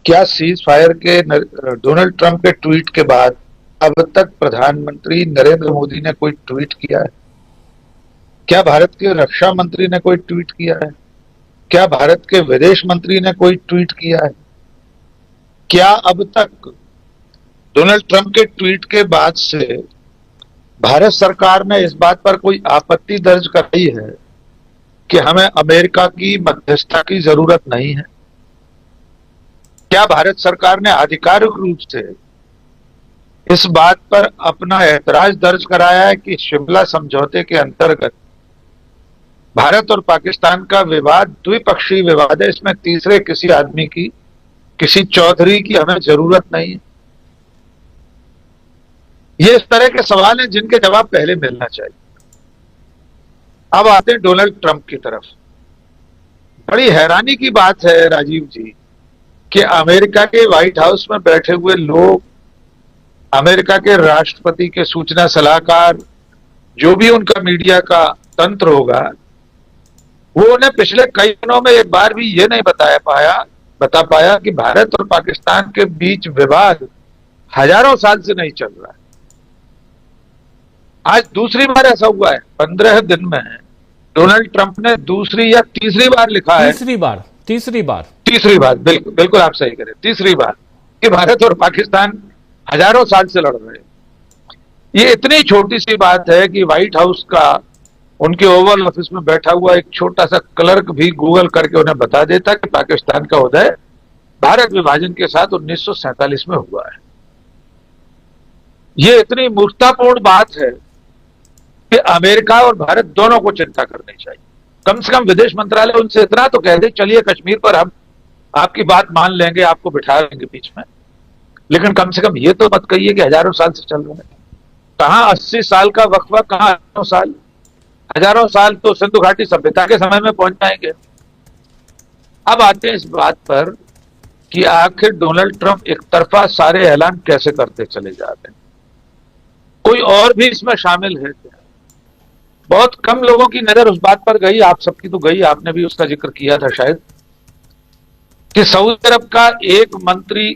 क्या cease fire के Donald Trump के ट्वीट के बाद अब तक प्रधानमंत्री नरेंद्र मोदी ने कोई ट्वीट किया है? क्या भारत के रक्षा मंत्री ने कोई ट्वीट किया है? क्या भारत के विदेश मंत्री ने कोई ट्वीट किया है? क्या अब तक डोनाल्ड ट्रंप के ट्वीट के बाद से भारत सरकार ने इस बात पर कोई आपत्ति दर्ज कराई है कि हमें अमेरिका की मध्यस्थता की जरूरत नहीं है? क्या भारत सरकार ने आधिकारिक रूप से इस बात पर अपना ऐतराज दर्ज कराया है कि शिमला समझौते के अंतर्गत भारत और पाकिस्तान का विवाद द्विपक्षीय विवाद है, इसमें तीसरे किसी आदमी की, किसी चौधरी की हमें जरूरत नहीं है? ये इस तरह के सवाल हैं जिनके जवाब पहले मिलना चाहिए। अब आते हैं डोनाल्ड ट्रंप की तरफ। बड़ी हैरानी की बात है राजीव जी कि अमेरिका के व्हाइट हाउस में बैठे हुए लोग, अमेरिका के राष्ट्रपति के सूचना सलाहकार, जो भी उनका मीडिया का तंत्र होगा, वो उन्हें पिछले कई दिनों में एक बार भी ये नहीं बता पाया कि भारत और पाकिस्तान के बीच विवाद हजारों साल से नहीं चल रहा है। आज दूसरी बार ऐसा हुआ है 15 दिन में। डोनाल्ड ट्रंप ने दूसरी या तीसरी बार लिखा है, तीसरी बार, बिल्कुल बिल्कुल आप सही करें, तीसरी बार, कि भारत और पाकिस्तान हजारों साल से लड़ रहे हैं। ये इतनी छोटी सी बात है कि व्हाइट हाउस का, उनके ओवल ऑफिस में बैठा हुआ एक छोटा सा क्लर्क भी गूगल करके उन्हें बता देता कि पाकिस्तान का उदय भारत विभाजन के साथ 1947 में हुआ है। ये इतनी मूर्खतापूर्ण बात है कि अमेरिका और भारत दोनों को चिंता करनी चाहिए। कम से कम विदेश मंत्रालय उनसे इतना तो कह दे, चलिए कश्मीर पर हम आपकी बात मान लेंगे, आपको बिठा लेंगे बीच में, लेकिन कम से कम ये तो मत कहिए कि हजारों साल से चल रहे हैं। कहां 80 साल का वक्फा, कहां हजारों साल तो सिंधु घाटी सभ्यता के समय में पहुंच जाएंगे। अब आते हैं इस बात पर कि आखिर डोनाल्ड ट्रंप एक तरफा सारे ऐलान कैसे करते चले जाते हैं? कोई और भी इसमें शामिल है क्या? बहुत कम लोगों की नजर उस बात पर गई, आप सबकी तो गई, आपने भी उसका जिक्र किया था शायद, कि सऊदी अरब का एक मंत्री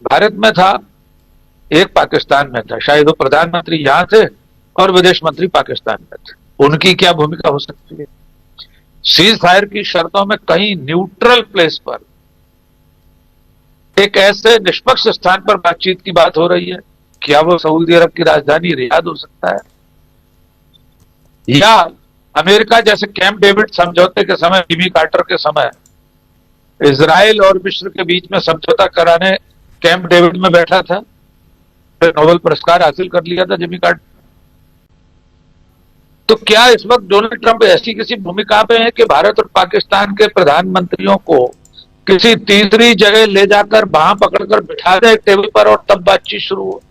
भारत में था, एक पाकिस्तान में था। शायद वो प्रधानमंत्री यहां थे और विदेश मंत्री पाकिस्तान में थे। उनकी क्या भूमिका हो सकती है? सीज फायर की शर्तों में कहीं न्यूट्रल प्लेस पर, एक ऐसे निष्पक्ष स्थान पर बातचीत की बात हो रही है। क्या वो सऊदी अरब की राजधानी रियाद हो सकता है? या अमेरिका जैसे कैंप डेविड समझौते के समय, जिमी कार्टर के समय इजराइल और मिस्र के बीच में समझौता कराने कैंप डेविड में बैठा था, फिर नोबेल पुरस्कार हासिल कर लिया था जिमी कार्टर। तो क्या इस वक्त डोनाल्ड ट्रंप ऐसी किसी भूमिका में है कि भारत और पाकिस्तान के प्रधानमंत्रियों को किसी तीसरी जगह ले जाकर बांह पकड़कर बिठा दे टेबल पर और तब बातचीत शुरू हो?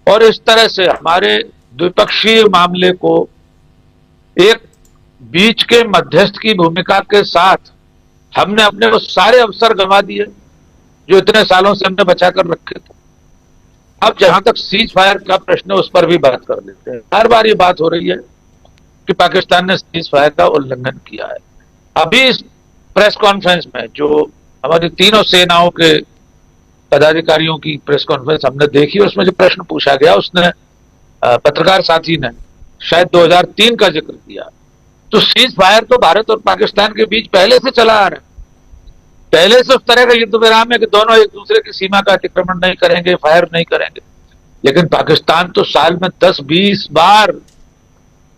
और इस तरह से हमारे द्विपक्षीय मामले को एक बीच के मध्यस्थ की भूमिका के साथ हमने अपने वो सारे अवसर गंवा दिए जो इतने सालों से हमने बचा कर रखे थे। अब जहां तक सीज फायर का प्रश्न है, उस पर भी बात कर लेते हैं। हर बार ये बात हो रही है कि पाकिस्तान ने सीज फायर का उल्लंघन किया है। अभी इस प्रेस कॉन्फ्रेंस में जो हमारी तीनों सेनाओं के पदाधिकारियों की प्रेस कॉन्फ्रेंस हमने देखी, उसमें जो प्रश्न पूछा गया, उसने पत्रकार साथी ने शायद 2003 का जिक्र किया। तो सीज फायर तो भारत और पाकिस्तान के बीच पहले से चला आ रहा है। पहले से उस तरह का युद्ध विराम है कि दोनों एक दूसरे की सीमा का अतिक्रमण नहीं करेंगे, फायर नहीं करेंगे। लेकिन पाकिस्तान तो साल में 10-20 बार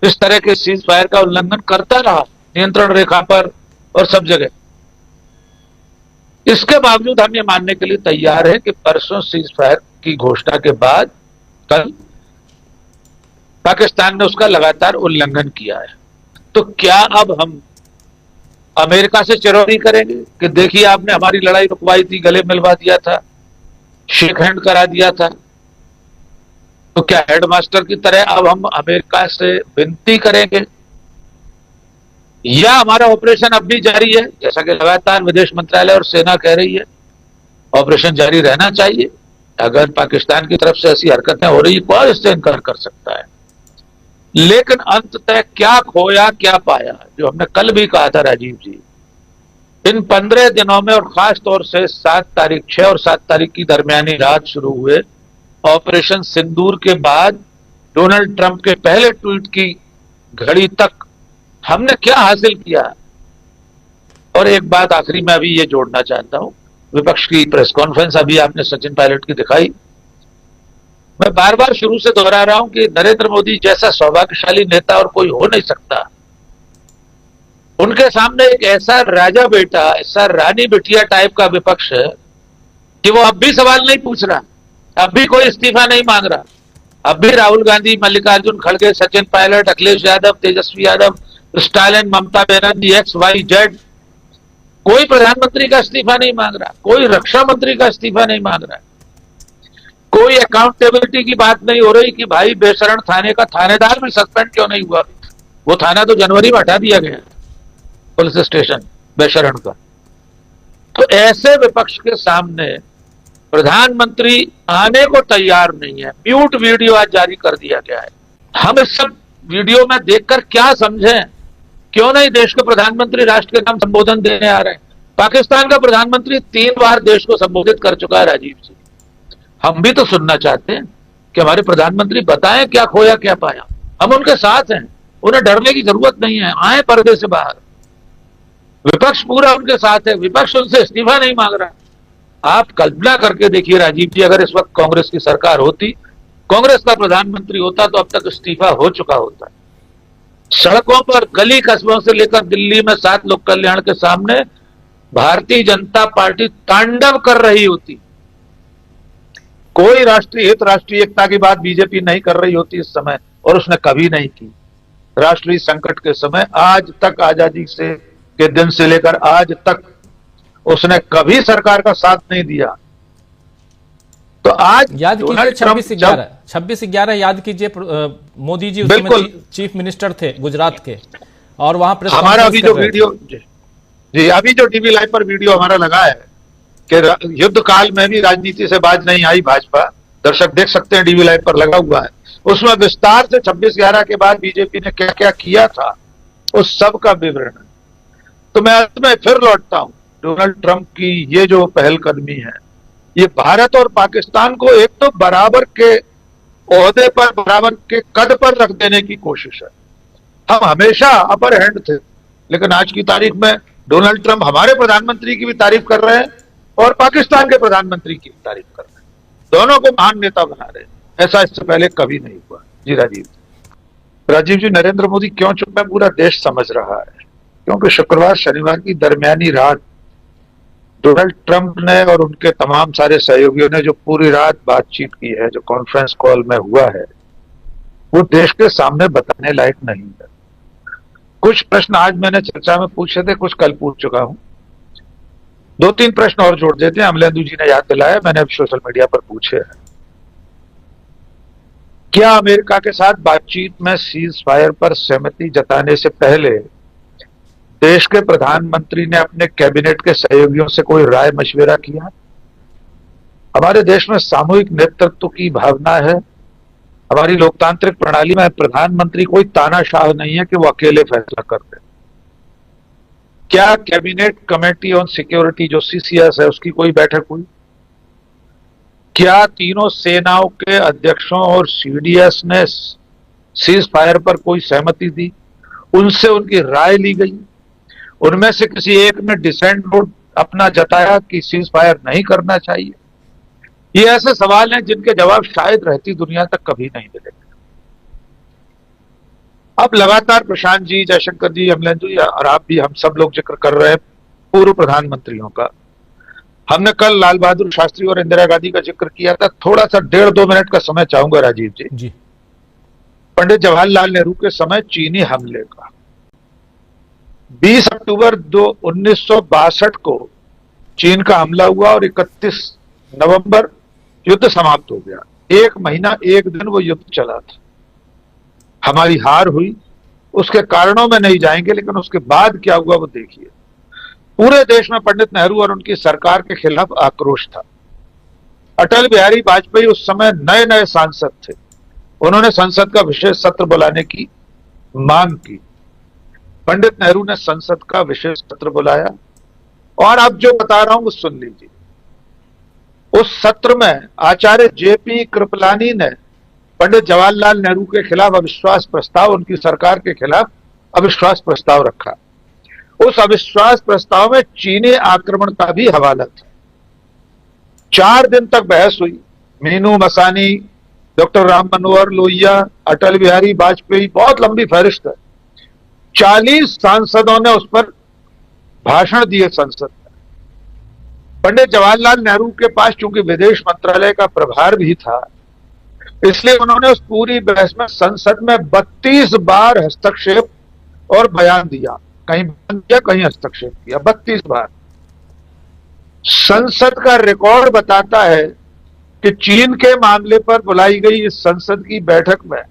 इस तरह के सीज फायर का उल्लंघन करता रहा, नियंत्रण रेखा पर और सब जगह। इसके बावजूद हम ये मानने के लिए तैयार हैं कि परसों सीज फायर की घोषणा के बाद कल पाकिस्तान ने उसका लगातार उल्लंघन किया है। तो क्या अब हम अमेरिका से चिरौरी करेंगे कि देखिए आपने हमारी लड़ाई रुकवाई थी, गले मिलवा दिया था, शेक हैंड करा दिया था? तो क्या हेडमास्टर की तरह अब हम अमेरिका से विनती करेंगे? या हमारा ऑपरेशन अब भी जारी है, जैसा कि लगातार विदेश मंत्रालय और सेना कह रही है, ऑपरेशन जारी रहना चाहिए। अगर पाकिस्तान की तरफ से ऐसी हरकतें हो रही है, कौन इससे इनकार कर सकता है? लेकिन अंततः क्या खोया क्या पाया, जो हमने कल भी कहा था राजीव जी, इन 15 दिनों में और खास तौर से 6 और 7 तारीख की दरमियानी रात शुरू हुए ऑपरेशन सिंदूर के बाद डोनाल्ड ट्रंप के पहले ट्वीट की घड़ी तक हमने क्या हासिल किया। और एक बात आखिरी में अभी ये जोड़ना चाहता हूं, विपक्ष की प्रेस कॉन्फ्रेंस अभी आपने सचिन पायलट की दिखाई। मैं बार बार शुरू से दोहरा रहा हूं कि नरेंद्र मोदी जैसा सौभाग्यशाली नेता और कोई हो नहीं सकता। उनके सामने एक ऐसा राजा बेटा, ऐसा रानी बिटिया टाइप का विपक्ष है कि वो अब भी सवाल नहीं पूछ रहा, अब भी कोई इस्तीफा नहीं मांग रहा। अब भी राहुल गांधी, मल्लिकार्जुन खड़गे, सचिन पायलट, अखिलेश यादव, तेजस्वी यादव, स्टालिन, ममता बनर्जी, XYZ, कोई प्रधानमंत्री का इस्तीफा नहीं मांग रहा, कोई रक्षा मंत्री का इस्तीफा नहीं मांग रहा, कोई अकाउंटेबिलिटी की बात नहीं हो रही कि भाई बेशरण थाने का थानेदार भी सस्पेंड क्यों नहीं हुआ। वो थाना तो जनवरी में हटा दिया गया, पुलिस स्टेशन बेशरण का। तो ऐसे विपक्ष के सामने प्रधानमंत्री आने को तैयार नहीं है। म्यूट वीडियो आज जारी कर दिया गया है। हम इस सब वीडियो में देखकर क्या समझें? क्यों नहीं देश के प्रधानमंत्री राष्ट्र के नाम संबोधन देने आ रहे हैं? पाकिस्तान का प्रधानमंत्री 3 बार देश को संबोधित कर चुका है, राजीव जी। हम भी तो सुनना चाहते हैं कि हमारे प्रधानमंत्री बताएं क्या खोया क्या पाया। हम उनके साथ हैं, उन्हें डरने की जरूरत नहीं है। आए पर्दे से बाहर, विपक्ष पूरा उनके साथ है, विपक्ष उनसे इस्तीफा नहीं मांग रहा। आप कल्पना करके देखिए राजीव जी, अगर इस वक्त कांग्रेस की सरकार होती, कांग्रेस का प्रधानमंत्री होता, तो अब तक इस्तीफा हो चुका होता। सड़कों पर, गली कस्बों से लेकर दिल्ली में 7 लोक कल्याण के सामने भारतीय जनता पार्टी तांडव कर रही होती। कोई राष्ट्रीय हित, राष्ट्रीय एकता की बात बीजेपी नहीं कर रही होती इस समय, और उसने कभी नहीं की। राष्ट्रीय संकट के समय आज तक, आजादी से के दिन से लेकर आज तक उसने कभी सरकार का साथ नहीं दिया। तो आज याद कीजिए 26/11 याद कीजिए, मोदी जी उस समय चीफ मिनिस्टर थे गुजरात के, और वहां प्रेस हमारा अभी जो वीडियो जी अभी जो टीवी लाइव पर वीडियो हमारा लगा है कि युद्ध काल में भी राजनीति से बाज नहीं आई भाजपा, दर्शक देख सकते हैं, टीवी लाइव पर लगा हुआ है। उसमें विस्तार से 26/11 के बाद बीजेपी ने क्या क्या किया था उस सब का विवरण है। तो मैं अंत में फिर लौटता हूं, डोनाल्ड ट्रंप की ये जो पहलकदमी है, ये भारत और पाकिस्तान को एक तो बराबर के ओहदे पर, बराबर के कद पर रख देने की कोशिश है। हम हमेशा अपर हैंड थे, लेकिन आज की तारीख में डोनाल्ड ट्रंप हमारे प्रधानमंत्री की भी तारीफ कर रहे हैं और पाकिस्तान के प्रधानमंत्री की भी तारीफ कर रहे हैं। दोनों को महान नेता बना रहे हैं। ऐसा इससे पहले कभी नहीं हुआ। जी राजीव जी, नरेंद्र मोदी क्यों चुप है पूरा देश समझ रहा है, क्योंकि शुक्रवार शनिवार की दरमियानी रात डोनाल्ड ट्रंप ने और उनके तमाम सारे सहयोगियों ने जो पूरी रात बातचीत की है, जो कॉन्फ्रेंस कॉल में हुआ है, वो देश के सामने बताने लायक नहीं है। कुछ प्रश्न आज मैंने चर्चा में पूछे थे, कुछ कल पूछ चुका हूं। 2-3 प्रश्न और जोड़ देते हैं। अमलेंदु जी ने याद दिलाया, मैंने अब सोशल मीडिया पर पूछे हैं। क्या अमेरिका के साथ बातचीत में सीज फायर पर सहमति जताने से पहले देश के प्रधानमंत्री ने अपने कैबिनेट के सहयोगियों से कोई राय मशविरा किया? हमारे देश में सामूहिक नेतृत्व की भावना है। हमारी लोकतांत्रिक प्रणाली में प्रधानमंत्री कोई तानाशाह नहीं है कि वो अकेले फैसला कर दे। क्या कैबिनेट कमेटी ऑन सिक्योरिटी, जो CCS है, उसकी कोई बैठक हुई? क्या तीनों सेनाओं के अध्यक्षों और CDS ने सीज फायर पर कोई सहमति दी? उनसे उनकी राय ली गई? उनमें से किसी एक ने डिसेंट वोट अपना जताया कि सीज फायर नहीं करना चाहिए? ये ऐसे सवाल हैं जिनके जवाब शायद रहती दुनिया तक कभी नहीं मिलेंगे। अब लगातार प्रशांत जी, जयशंकर जी, अमलेंदु जी और आप भी, हम सब लोग जिक्र कर रहे हैं पूर्व प्रधानमंत्रियों का। हमने कल लाल बहादुर शास्त्री और इंदिरा गांधी का जिक्र किया था। थोड़ा सा 1.5-2 मिनट का समय चाहूंगा राजीव जी। पंडित जवाहरलाल नेहरू के समय चीनी हमले का 20 अक्टूबर 1962 को चीन का हमला हुआ और 31 नवंबर युद्ध समाप्त हो गया। 1 महीना 1 दिन वो युद्ध चला था। हमारी हार हुई, उसके कारणों में नहीं जाएंगे, लेकिन उसके बाद क्या हुआ वो देखिए। पूरे देश में पंडित नेहरू और उनकी सरकार के खिलाफ आक्रोश था। अटल बिहारी वाजपेयी उस समय नए नए सांसद थे। उन्होंने संसद का विशेष सत्र बुलाने की मांग की। पंडित नेहरू ने संसद का विशेष सत्र बुलाया और अब जो बता रहा हूं वो सुन लीजिए। उस सत्र में आचार्य जेपी कृपलानी ने पंडित जवाहरलाल नेहरू के खिलाफ अविश्वास प्रस्ताव, उनकी सरकार के खिलाफ अविश्वास प्रस्ताव रखा। उस अविश्वास प्रस्ताव में चीनी आक्रमण का भी हवाला था। 4 दिन तक बहस हुई। मीनू मसानी, डॉक्टर राम मनोहर लोहिया, अटल बिहारी वाजपेयी, बहुत लंबी फहरिस्त है। 40 सांसदों ने उस पर भाषण दिए संसद में। पंडित जवाहरलाल नेहरू के पास चूंकि विदेश मंत्रालय का प्रभार भी था, इसलिए उन्होंने उस पूरी बहस में संसद में 32 बार हस्तक्षेप और बयान दिया। कहीं बयान दिया, कहीं हस्तक्षेप किया, 32 बार। संसद का रिकॉर्ड बताता है कि चीन के मामले पर बुलाई गई इस संसद की बैठक में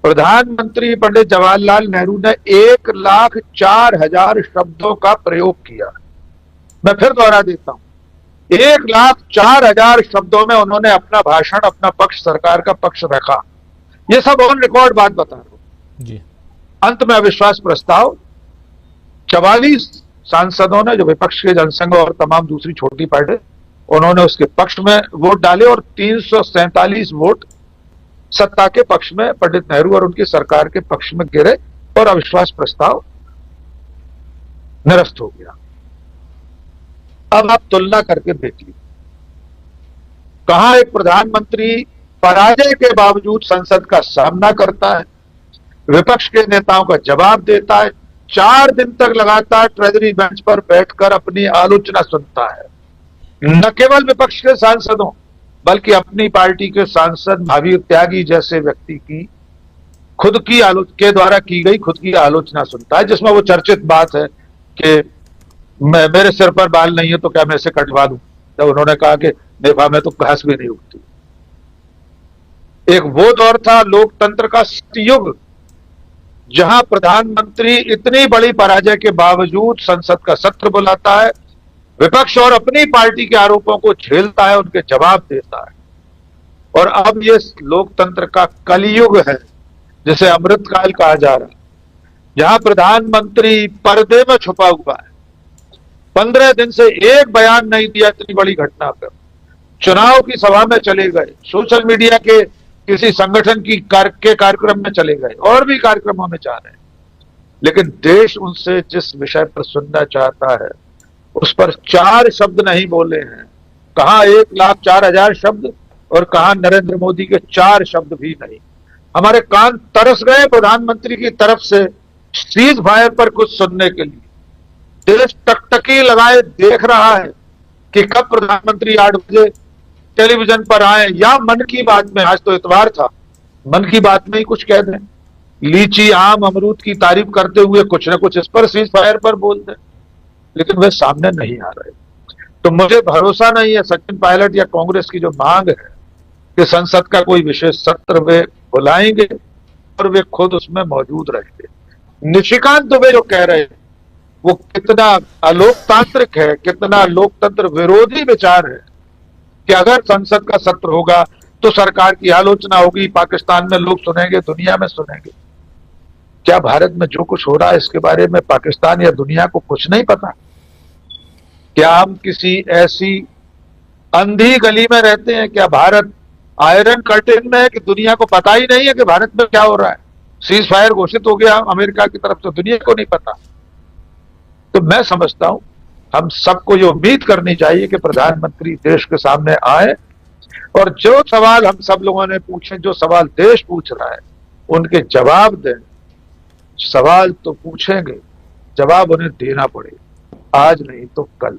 प्रधानमंत्री पंडित जवाहरलाल नेहरू ने 1,04,000 शब्दों का प्रयोग किया। मैं फिर दोहरा देता हूं, 1,04,000 शब्दों में उन्होंने अपना भाषण, अपना पक्ष, सरकार का पक्ष रखा। ये सब ऑन रिकॉर्ड बात बता रहा हूं जी। अंत में अविश्वास प्रस्ताव 44 सांसदों ने, जो विपक्ष के जनसंघ और तमाम दूसरी छोटी पार्टी, उन्होंने उसके पक्ष में वोट डाले और 347 वोट सत्ता के पक्ष में, पंडित नेहरू और उनकी सरकार के पक्ष में गिरे और अविश्वास प्रस्ताव निरस्त हो गया। अब आप तुलना करके देखिए, कहां एक प्रधानमंत्री पराजय के बावजूद संसद का सामना करता है, विपक्ष के नेताओं का जवाब देता है, 4 दिन तक लगातार ट्रेजरी बेंच पर बैठकर अपनी आलोचना सुनता है। न केवल विपक्ष के सांसदों बल्कि अपनी पार्टी के सांसद महावीर त्यागी जैसे व्यक्ति की खुद की के द्वारा की गई खुद की आलोचना सुनता है, जिसमें वो चर्चित बात है कि मेरे सिर पर बाल नहीं है तो क्या मैं इसे कटवा दूं, जब उन्होंने कहा कि नेफा में तो घास भी नहीं उगती। एक वो दौर था लोकतंत्र का युग, जहां प्रधानमंत्री इतनी बड़ी पराजय के बावजूद संसद का सत्र बुलाता है, विपक्ष और अपनी पार्टी के आरोपों को झेलता है, उनके जवाब देता है। और अब ये लोकतंत्र का कलयुग है, जिसे अमृतकाल कहा जा रहा है, जहां प्रधानमंत्री पर्दे में छुपा हुआ है। 15 दिन से एक बयान नहीं दिया इतनी बड़ी घटना पर। चुनाव की सभा में चले गए, सोशल मीडिया के किसी संगठन की कार्यक्रम में चले गए, और भी कार्यक्रमों में जा रहे हैं, लेकिन देश उनसे जिस विषय पर सुनना चाहता है उस पर 4 शब्द नहीं बोले हैं। कहां 1,04,000 शब्द और कहां नरेंद्र मोदी के 4 शब्द भी नहीं। हमारे कान तरस गए प्रधानमंत्री की तरफ से सीज फायर पर कुछ सुनने के लिए। देश टकटकी लगाए देख रहा है कि कब प्रधानमंत्री 8 बजे टेलीविजन पर आए या मन की बात में, आज तो इतवार था, मन की बात में ही कुछ कह दें, लीची, आम, अमरूद की तारीफ करते हुए कुछ न कुछ इस पर सीज फायर पर बोल दें, लेकिन वे सामने नहीं आ रहे। तो मुझे भरोसा नहीं है सचिन पायलट या कांग्रेस की जो मांग है कि संसद का कोई विशेष सत्र वे बुलाएंगे और वे खुद उसमें मौजूद रहेंगे। निशिकांत दुबे जो कह रहे हैं वो कितना अलोकतांत्रिक है, कितना लोकतंत्र विरोधी विचार है कि अगर संसद का सत्र होगा तो सरकार की आलोचना होगी, पाकिस्तान में लोग सुनेंगे, दुनिया में सुनेंगे। क्या भारत में जो कुछ हो रहा है इसके बारे में पाकिस्तान या दुनिया को कुछ नहीं पता? क्या हम किसी ऐसी अंधी गली में रहते हैं? क्या भारत आयरन कर्टेन में है कि दुनिया को पता ही नहीं है कि भारत में क्या हो रहा है? सीज फायर घोषित हो गया अमेरिका की तरफ से, दुनिया को नहीं पता। तो मैं समझता हूं हम सबको ये उम्मीद करनी चाहिए कि प्रधानमंत्री देश के सामने आए और जो सवाल हम सब लोगों ने पूछे, जो सवाल देश पूछ रहा है, उनके जवाब दें। सवाल तो पूछेंगे, जवाब उन्हें देना पड़ेगा, आज नहीं तो कल।